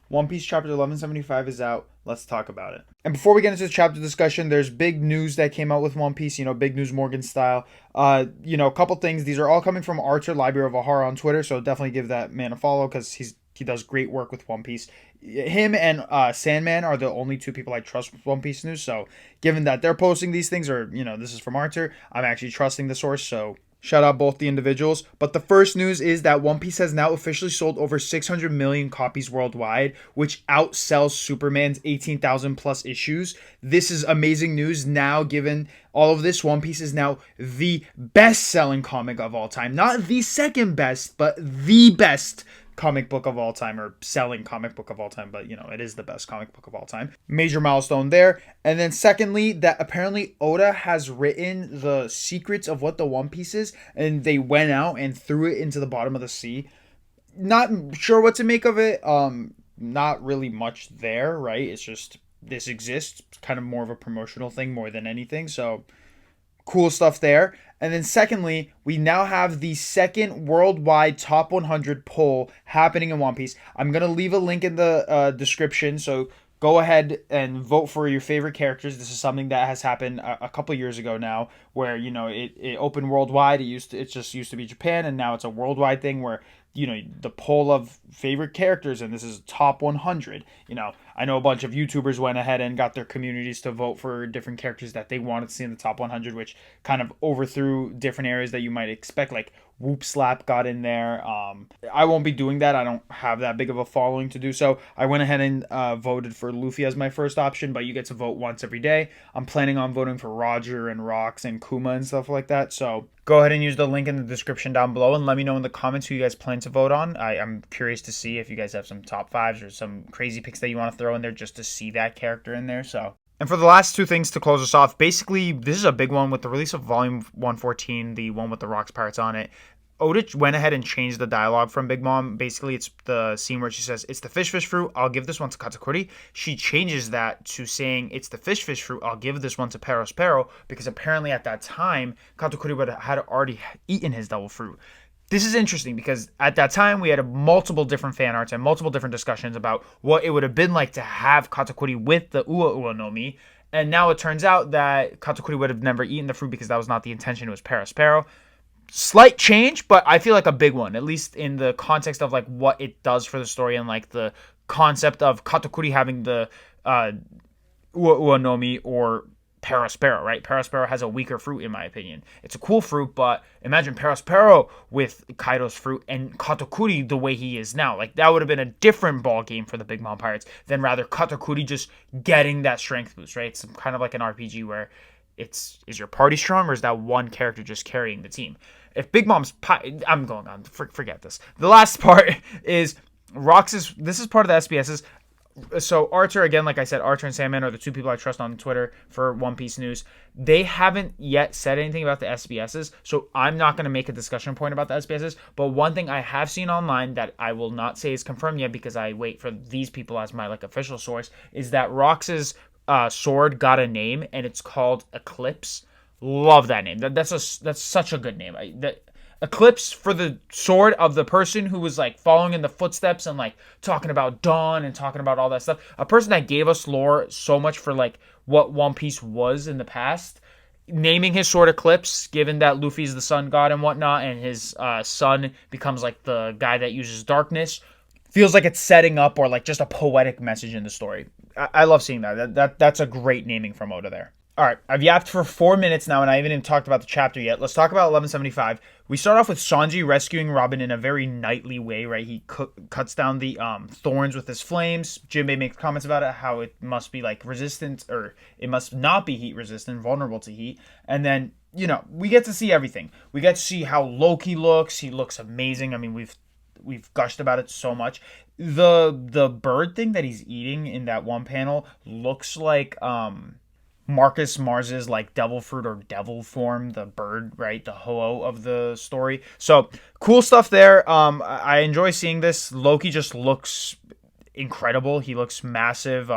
One Piece chapter 1175 is out. Let's talk about it. And before we get into the chapter discussion, there's big news that came out with One Piece, big news Morgan style. A couple things. These are all coming from Archer, Library of Ahara on Twitter, so definitely give that man a follow because he does great work with One Piece. Him and Sandman are the only two people I trust with One Piece news. So given that they're posting these things, or this is from Archer, I'm actually trusting the source. So shout out both the individuals. But the first news is that One Piece has now officially sold over 600 million copies worldwide, which outsells Superman's 18,000 plus issues. This is amazing news now, given all of this. One Piece is now the best selling comic of all time. Not the second best, but the best comic book of all time, or selling comic book of all time, but it is the best comic book of all time. Major milestone there. And then secondly, that apparently Oda has written the secrets of what the One Piece is, and they went out and threw it into the bottom of the sea. Not sure what to make of it. Not really much there, right? It's just this exists, kind of more of a promotional thing more than anything. So cool stuff there. And then secondly, we now have the second worldwide top 100 poll happening in One Piece. I'm going to leave a link in the description, so go ahead and vote for your favorite characters. This is something that has happened a couple years ago now, where it opened worldwide. It just used to be Japan, and now it's a worldwide thing where the poll of favorite characters, and this is top 100. I know a bunch of YouTubers went ahead and got their communities to vote for different characters that they wanted to see in the top 100, which kind of overthrew different areas that you might expect, like Whoop Slap got in there. I won't be doing that. I don't have that big of a following to do so. I went ahead and voted for Luffy as my first option, but you get to vote once every day. I'm planning on voting for Roger and Rox and Kuma and stuff like that. So go ahead and use the link in the description down below and let me know in the comments who you guys plan to vote on. I'm curious to see if you guys have some top fives or some crazy picks that you want to throw in there just to see that character in there. So. And for the last two things to close us off, basically, this is a big one with the release of Volume 114, the one with the Rocks Pirates on it. Oda went ahead and changed the dialogue from Big Mom. Basically, it's the scene where she says, "It's the fish fruit, I'll give this one to Katakuri." She changes that to saying, "It's the fish fruit, I'll give this one to Perospero," because apparently at that time, Katakuri had already eaten his devil fruit. This is interesting because at that time we had multiple different fan arts and multiple different discussions about what it would have been like to have Katakuri with the Ua Ua no Mi. And now it turns out that Katakuri would have never eaten the fruit because that was not the intention. It was Perospero. Slight change, but I feel like a big one, at least in the context of like what it does for the story and like the concept of Katakuri having the Ua Ua no Mi or Perospero, right? Perospero has a weaker fruit, in my opinion. It's a cool fruit, but imagine Perospero with Kaido's fruit and Katakuri the way he is now. Like, that would have been a different ball game for the Big Mom Pirates than rather Katakuri just getting that strength boost, right? It's kind of like an RPG where is your party strong or is that one character just carrying the team? If Big Mom's... I'm going on. Forget this. The last part is this is part of the SBS's. So Archer, again, like I said, Archer and Sandman are the two people I trust on Twitter for One Piece news. They haven't yet said anything about the SBSs, so I'm not going to make a discussion point about the SBSs. But one thing I have seen online that I will not say is confirmed yet because I wait for these people as my official source is that Rox's sword got a name and it's called Eclipse. Love that name. That's such a good name. Eclipse for the sword of the person who was like following in the footsteps and like talking about Dawn and talking about all that stuff. A person that gave us lore so much for like what One Piece was in the past. Naming his sword Eclipse, given that Luffy's the sun god and whatnot, and his son becomes like the guy that uses darkness, feels like it's setting up or like just a poetic message in the story. I love seeing that. That's a great naming from Oda there. All right, I've yapped for 4 minutes now, and I haven't even talked about the chapter yet. Let's talk about 1175. We start off with Sanji rescuing Robin in a very knightly way, right? He cuts down the thorns with his flames. Jinbei makes comments about it, how it must be like resistant, or it must not be heat resistant, vulnerable to heat. And then, we get to see everything. We get to see how Loki looks. He looks amazing. I mean, we've gushed about it so much. The bird thing that he's eating in that one panel looks like Marcus Mars's like devil fruit or devil form, the bird, right? The Ho-Oh of the story. So cool stuff there. I enjoy seeing this. Loki just looks incredible. He looks massive.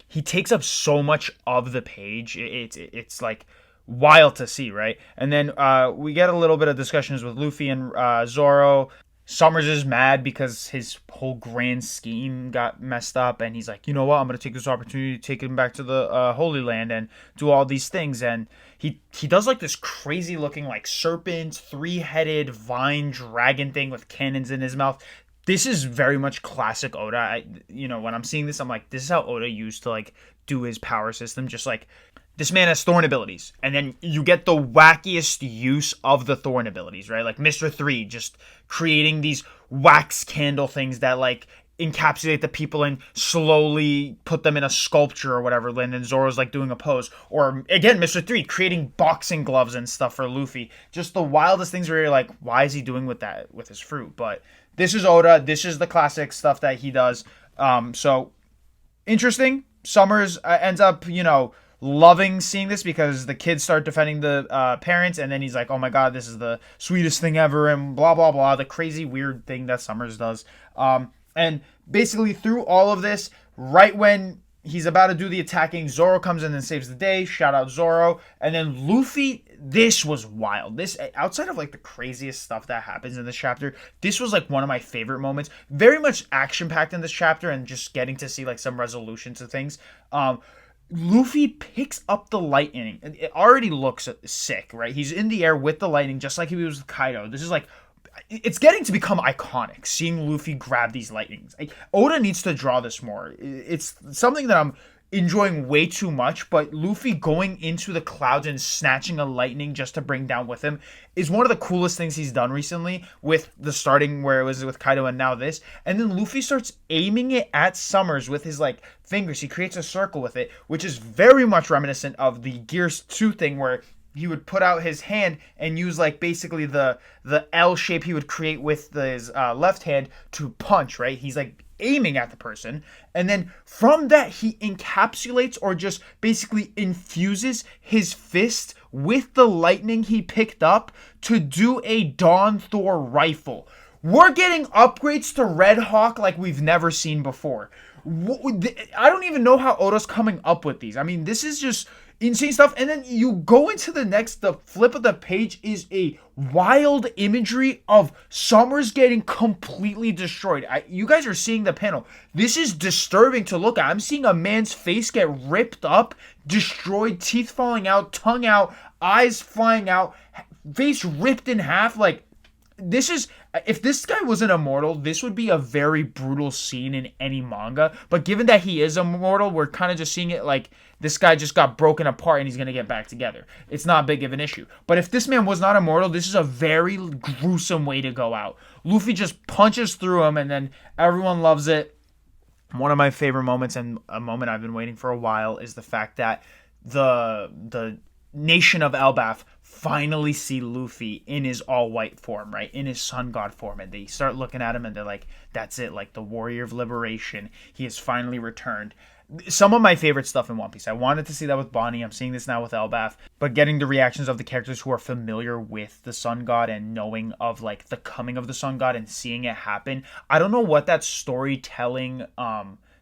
He takes up so much of the page. It's like wild to see, right? And then we get a little bit of discussions with Luffy and Zoro. Summers is mad because his whole grand scheme got messed up, and he's like, you know what? I'm gonna take this opportunity to take him back to the Holy Land and do all these things. And he does like this crazy looking like serpent, 3-headed vine dragon thing with cannons in his mouth. This is very much classic Oda. When I'm seeing this, I'm like, this is how Oda used to like do his power system. Just like this man has thorn abilities, and then you get the wackiest use of the thorn abilities, right? Like Mr. 3 just creating these wax candle things that like encapsulate the people and slowly put them in a sculpture or whatever. And then Zoro's like doing a pose. Or again, Mr. 3 creating boxing gloves and stuff for Luffy. Just the wildest things where you're like, why is he doing with that with his fruit? But this is Oda. This is the classic stuff that he does. So interesting. Summers ends up, loving seeing this because the kids start defending the parents, and then he's like, oh my god, this is the sweetest thing ever, and blah blah blah, the crazy weird thing that Summers does. And basically through all of this, right when he's about to do the attacking, Zoro comes in and saves the day. Shout out Zoro. And then Luffy, this was wild. This, outside of like the craziest stuff that happens in this chapter, this was like one of my favorite moments. Very much action packed in this chapter, and just getting to see like some resolution to things. Luffy picks up the lightning. It already looks sick, right? He's in the air with the lightning, just like he was with Kaido. This is like, it's getting to become iconic, seeing Luffy grab these lightnings. Like, Oda needs to draw this more. It's something that I'm enjoying way too much, but Luffy going into the clouds and snatching a lightning just to bring down with him is one of the coolest things he's done recently, with the starting where it was with Kaido and now this. And then Luffy starts aiming it at Summers with his like fingers. He creates a circle with it, which is very much reminiscent of the Gears 2 thing where he would put out his hand and use like basically the L shape he would create with his left hand to punch, right? He's like aiming at the person, and then from that he encapsulates or just basically infuses his fist with the lightning he picked up to do a Dawn Thor Rifle. We're getting upgrades to Red Hawk like we've never seen before. I don't even know how Oda's coming up with these. I mean, this is just insane stuff. And then you go into the flip of the page is a wild imagery of Summers getting completely destroyed. You guys are seeing the panel. This is disturbing to look at. I'm seeing a man's face get ripped up, destroyed, teeth falling out, tongue out, eyes flying out, face ripped in half. Like, this is, if this guy wasn't immortal, this would be a very brutal scene in any manga. But given that he is immortal, we're kind of just seeing it like this guy just got broken apart and he's going to get back together. It's not big of an issue. But if this man was not immortal, this is a very gruesome way to go out. Luffy just punches through him, and then everyone loves it. One of my favorite moments, and a moment I've been waiting for a while, is the fact that the nation of Elbaf finally see Luffy in his all-white form, right? In his sun god form. And they start looking at him and they're like, that's it, like the warrior of liberation. He has finally returned. Some of my favorite stuff in One Piece. I wanted to see that with Bonnie. I'm seeing this now with Elbaf. But getting the reactions of the characters who are familiar with the sun god and knowing of like the coming of the sun god and seeing it happen. I don't know what that storytelling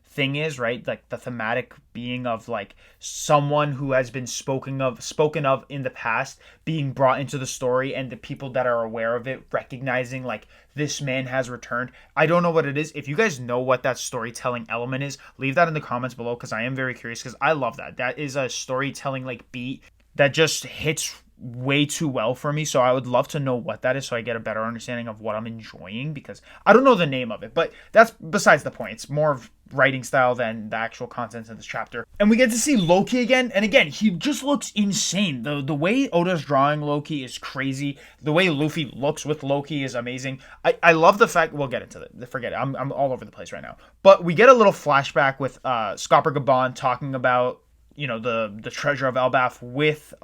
thing is, right? Like the thematic being of like someone who has been spoken of in the past being brought into the story, and the people that are aware of it recognizing like this man has returned. I don't know what it is. If you guys know what that storytelling element is, leave that in the comments below, because I am very curious, because I love that. That is a storytelling like beat that just hits way too well for me. So I would love to know what that is, so I get a better understanding of what I'm enjoying, because I don't know the name of it. But that's besides the point. It's more of writing style than the actual content in this chapter. And we get to see Loki again, and again he just looks insane. The way Oda's drawing Loki is crazy. The way Luffy looks with Loki is amazing. I love the fact, we'll get into it, forget it, I'm all over the place right now, but we get a little flashback with Scopper Gabon talking about the treasure of Elbaf with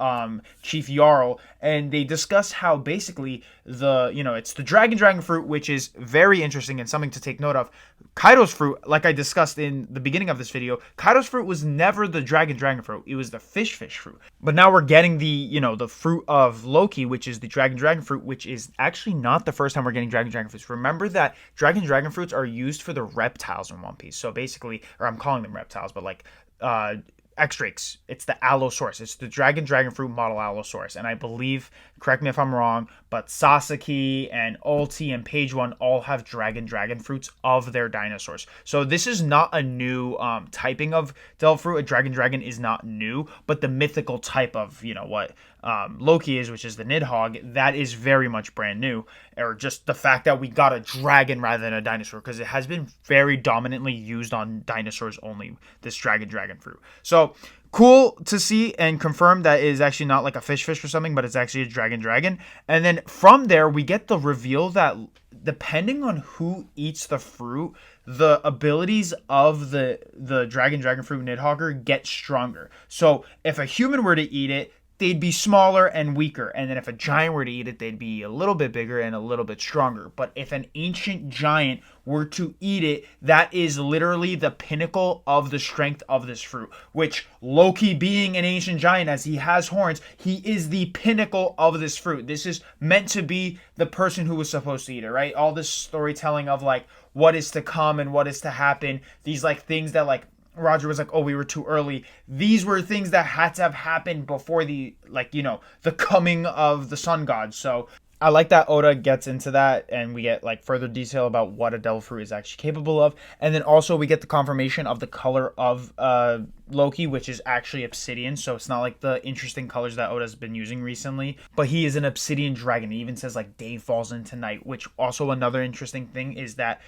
Chief Jarl, and they discuss how basically it's the dragon fruit, which is very interesting and something to take note of. Kaido's fruit, like I discussed in the beginning of this video, Kaido's fruit was never the dragon fruit. It was the fish fruit. But now we're getting the fruit of Loki, which is the dragon fruit, which is actually not the first time we're getting dragon fruits. Remember that dragon fruits are used for the reptiles in One Piece. So basically, or I'm calling them reptiles, but like X-Drakes. It's the Allosaurus. It's the Dragon Fruit model Allosaurus. And I believe, correct me if I'm wrong, but Sasaki and Ulti and Page One all have Dragon Fruits of their dinosaurs. So this is not a new typing of Devil Fruit. A Dragon is not new, but the mythical type of, what Loki is, which is the Nidhogg, that is very much brand new. Or just the fact that we got a dragon rather than a dinosaur, because it has been very dominantly used on dinosaurs only, this Dragon Fruit. So cool to see and confirm that it is actually not like a fish or something, but it's actually a dragon. And then from there, we get the reveal that depending on who eats the fruit, the abilities of the Dragon Fruit Nidhogger get stronger. So if a human were to eat it, they'd be smaller and weaker. And then if a giant were to eat it, they'd be a little bit bigger and a little bit stronger. But if an ancient giant were to eat it, that is literally the pinnacle of the strength of this fruit. Which Loki, being an ancient giant, as he has horns, he is the pinnacle of this fruit. This is meant to be the person who was supposed to eat it, right? All this storytelling of like what is to come and what is to happen. These like things that like Roger was like, oh, we were too early. These were things that had to have happened before the coming of the sun god. So I like that Oda gets into that, and we get like further detail about what a devil fruit is actually capable of. And then also we get the confirmation of the color of Loki, which is actually obsidian. So it's not like the interesting colors that Oda's been using recently, but he is an obsidian dragon. It even says like day falls into night, which also another interesting thing is that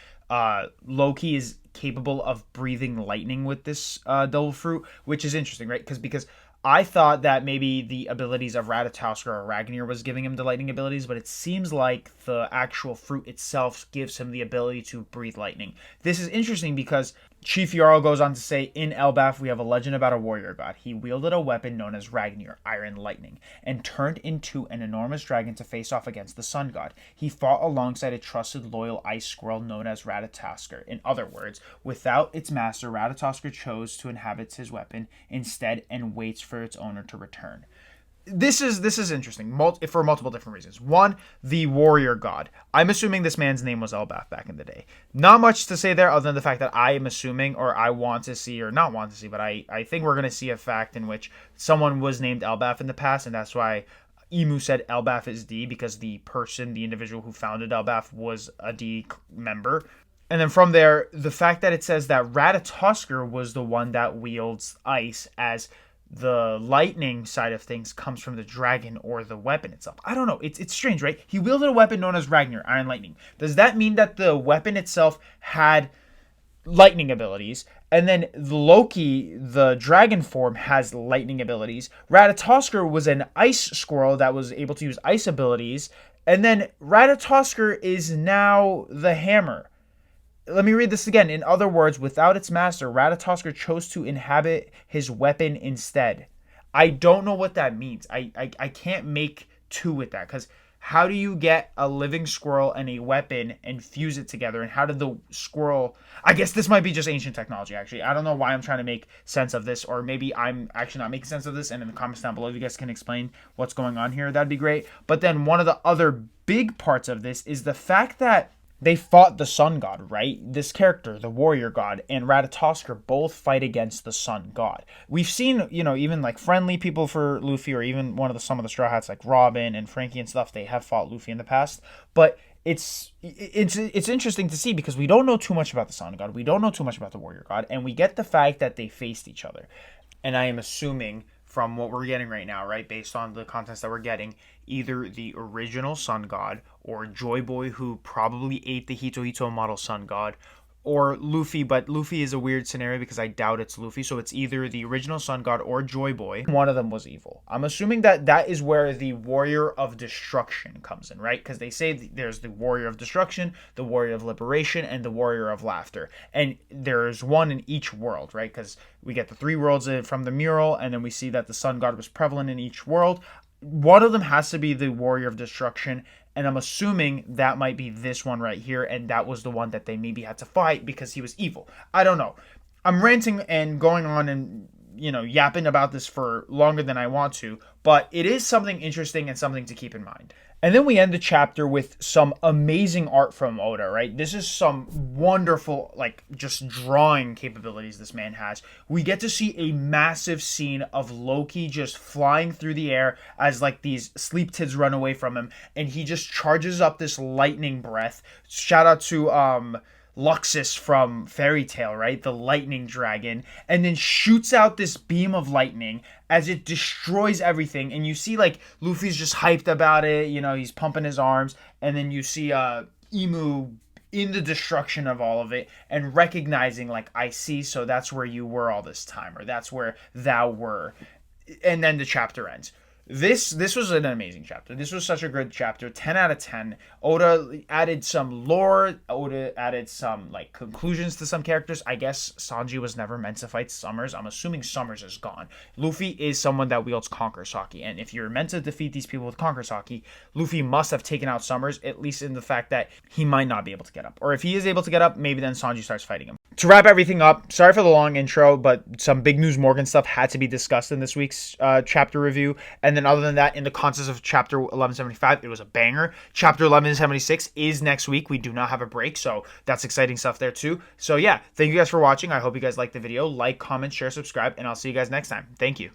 Loki is capable of breathing lightning with this devil fruit, which is interesting, right? Because I thought that maybe the abilities of Ratatoskr or Ragnir was giving him the lightning abilities, but it seems like the actual fruit itself gives him the ability to breathe lightning. This is interesting because Chief Jarl goes on to say, in Elbaf, we have a legend about a warrior god. He wielded a weapon known as Ragnir, Iron Lightning, and turned into an enormous dragon to face off against the sun god. He fought alongside a trusted, loyal ice squirrel known as Ratatoskr. In other words, without its master, Ratatoskr chose to inhabit his weapon instead and waits for its owner to return. This is interesting for multiple different reasons. One, the warrior god. I'm assuming this man's name was Elbaf back in the day. Not much to say there other than the fact that I am assuming, or I want to see, or not want to see, but I think we're going to see a fact in which someone was named Elbaf in the past, and that's why Emu said Elbaf is D, because the individual who founded Elbaf was a D member. And then from there, the fact that it says that Ratatoskr was the one that wields ice, as the lightning side of things comes from the dragon or the weapon itself. I don't know. It's strange, right? He wielded a weapon known as Ragnir, Iron Lightning. Does that mean that the weapon itself had lightning abilities? And then Loki, the dragon form, has lightning abilities. Ratatoskr was an ice squirrel that was able to use ice abilities. And then Ratatoskr is now the hammer. Let me read this again. In other words, without its master, Ratatoskr chose to inhabit his weapon instead. I don't know what that means. I can't make two with that, because how do you get a living squirrel and a weapon and fuse it together? And how did the squirrel... I guess this might be just ancient technology, actually. I don't know why I'm trying to make sense of this, or maybe I'm actually not making sense of this, and in the comments down below, if you guys can explain what's going on here, that'd be great. But then one of the other big parts of this is the fact that they fought the sun god, right? This character, the warrior god, and Ratatoskr both fight against the sun god. We've seen, even like friendly people for Luffy, or even some of the Straw Hats like Robin and Frankie and stuff, they have fought Luffy in the past. But it's interesting to see, because we don't know too much about the sun god. We don't know too much about the warrior god, and we get the fact that they faced each other. And I am assuming, from what we're getting right now, right, based on the contents that we're getting, either the original sun god, or Joy Boy, who probably ate the Hito Hito model sun god, or Luffy, but Luffy is a weird scenario because I doubt it's Luffy, so it's either the original sun god or Joy Boy. One of them was evil. I'm assuming that is where the warrior of destruction comes in, right? Because they say there's the warrior of destruction, the warrior of liberation, and the warrior of laughter. And there's one in each world, right? Because we get the 3 worlds from the mural, and then we see that the sun god was prevalent in each world. One of them has to be the warrior of destruction, and I'm assuming that might be this one right here, and that was the one that they maybe had to fight because he was evil. I don't know. I'm ranting and going on and yapping about this for longer than I want to, but it is something interesting and something to keep in mind. And then we end the chapter with some amazing art from Oda, right? This is some wonderful, like, just drawing capabilities this man has. We get to see a massive scene of Loki just flying through the air as, like, these sleep tids run away from him, and he just charges up this lightning breath. Shout out to, Luxus from Fairy Tail, right? The lightning dragon, and then shoots out this beam of lightning as it destroys everything. And you see, like, Luffy's just hyped about it, he's pumping his arms, and then you see Emu in the destruction of all of it and recognizing, like, I see, so that's where you were all this time, or that's where thou were. And then the chapter ends. This was an amazing chapter. This was such a good chapter. 10 out of 10. Oda added some lore. Oda added some, like, conclusions to some characters. I guess Sanji was never meant to fight Summers. I'm assuming Summers is gone. Luffy is someone that wields Conquer Saki. And if you're meant to defeat these people with Conquer Saki, Luffy must have taken out Summers, at least in the fact that he might not be able to get up. Or if he is able to get up, maybe then Sanji starts fighting him. To wrap everything up, sorry for the long intro, but some big news Morgan stuff had to be discussed in this week's chapter review. And then other than that, in the context of chapter 1175, it was a banger. Chapter 1176 is next week. We do not have a break, so that's exciting stuff there too. So yeah, thank you guys for watching. I hope you guys liked the video. Like, comment, share, subscribe, and I'll see you guys next time. Thank you.